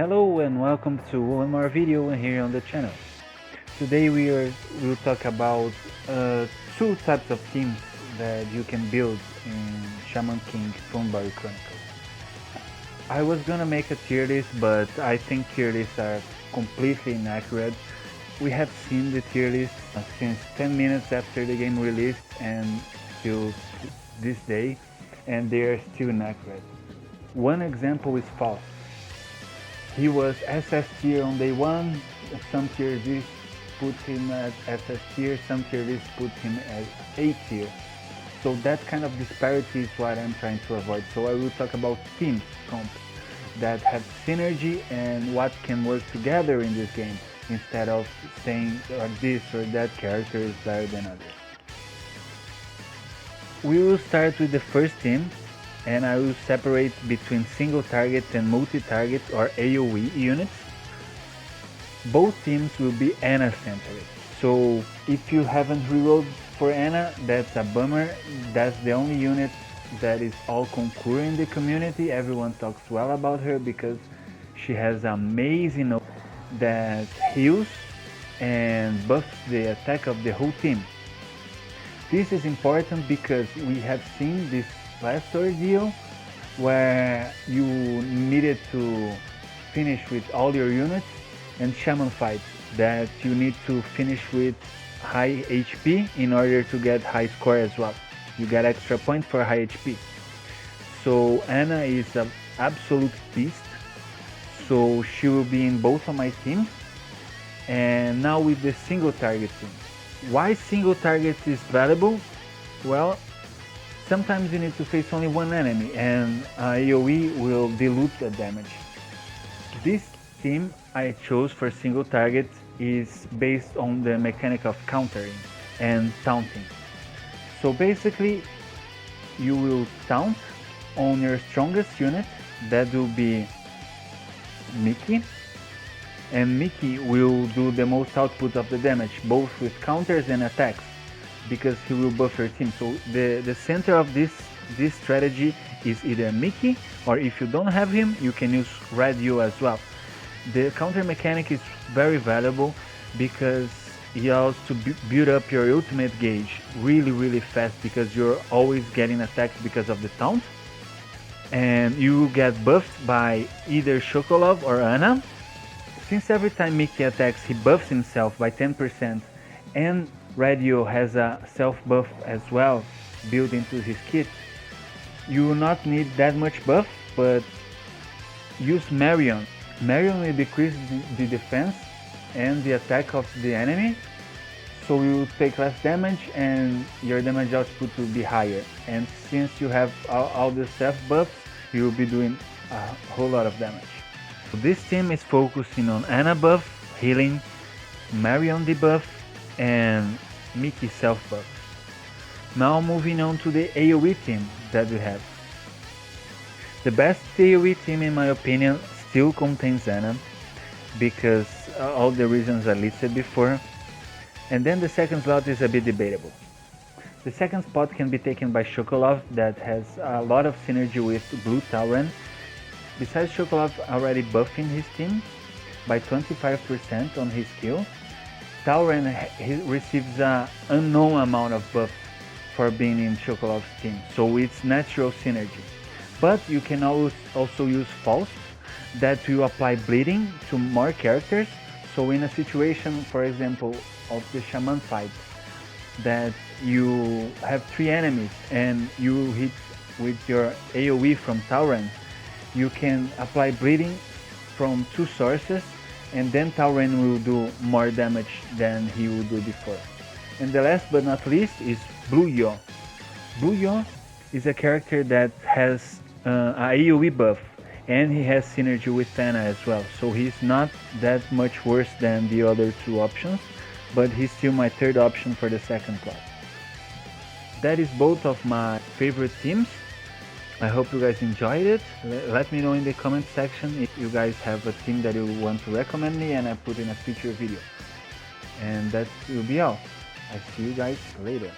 Hello and welcome to one more video here on the channel. Today we'll talk about two types of teams that you can build in Shaman King Funbari Chronicle. I was gonna make a tier list, but I think tier lists are completely inaccurate. We have seen the tier list since 10 minutes after the game released and till this day, and they are still inaccurate. One example is Faust. He was SS tier on day 1, some tier lists put him at SS tier, some tier lists put him at A tier. So that kind of disparity is what I'm trying to avoid. So I will talk about teams comp that have synergy and what can work together in this game, instead of saying this or that character is better than others. We will start with the first team, and I will separate between single target and multi-target or AoE units. Both teams will be Ana centered. So if you haven't rerolled for Ana, that's a bummer. That's the only unit that is all concours in the community. Everyone talks well about her because she has amazing that heals and buffs the attack of the whole team. This is important because we have seen this last ordeal where you needed to finish with all your units, and Shaman fights that you need to finish with high HP in order to get high score as well. You get extra points for high HP. So Ana is an absolute beast, so she will be in both of my teams. And now with the single target team. Why single target is valuable? Well, sometimes you need to face only one enemy and AoE will dilute the damage. This team I chose for single target is based on the mechanic of countering and taunting. So basically you will taunt on your strongest unit, that will be Mickey, and Mickey will do the most output of the damage, both with counters and attacks, because he will buff your team. So the center of this strategy is either Mickey, or if you don't have him, you can use Radio as well. The counter mechanic is very valuable because it allows to build up your ultimate gauge really fast, because you're always getting attacked because of the taunt, and you get buffed by either Chocolov or Ana. Since every time Mickey attacks he buffs himself by 10%, and Radio has a self buff as well built into his kit, you will not need that much buff, but use Marion. Marion will decrease the defense and the attack of the enemy, so you will take less damage and your damage output will be higher. And since you have all the self buffs, you will be doing a whole lot of damage. This team is focusing on Ana buff, healing, Marion debuff, and Mickey self buff. Now moving on to the AoE team that we have. The best AoE team in my opinion still contains Ana, because all the reasons I listed before. And then the second slot is a bit debatable. The second spot can be taken by Chocolov, that has a lot of synergy with Blue Tauren. Besides Chocolov already buffing his team by 25% on his skill, Tauren receives an unknown amount of buff for being in Chocolov's team, so it's natural synergy. But you can also use Faust, that will apply bleeding to more characters. So in a situation, for example, of the Shaman fight, that you have 3 enemies and you hit with your AoE from Tauren, you can apply bleeding from 2 sources, and then Tauren will do more damage than he would do before. And the last but not least is Blue Yo. Blue Yo is a character that has a AoE buff, and he has synergy with Ana as well, so he's not that much worse than the other 2 options, but he's still my third option for the second class. That is both of my favorite teams. I hope you guys enjoyed it. Let me know in the comment section if you guys have a team that you want to recommend me and I put in a future video. And that will be all. I see you guys later.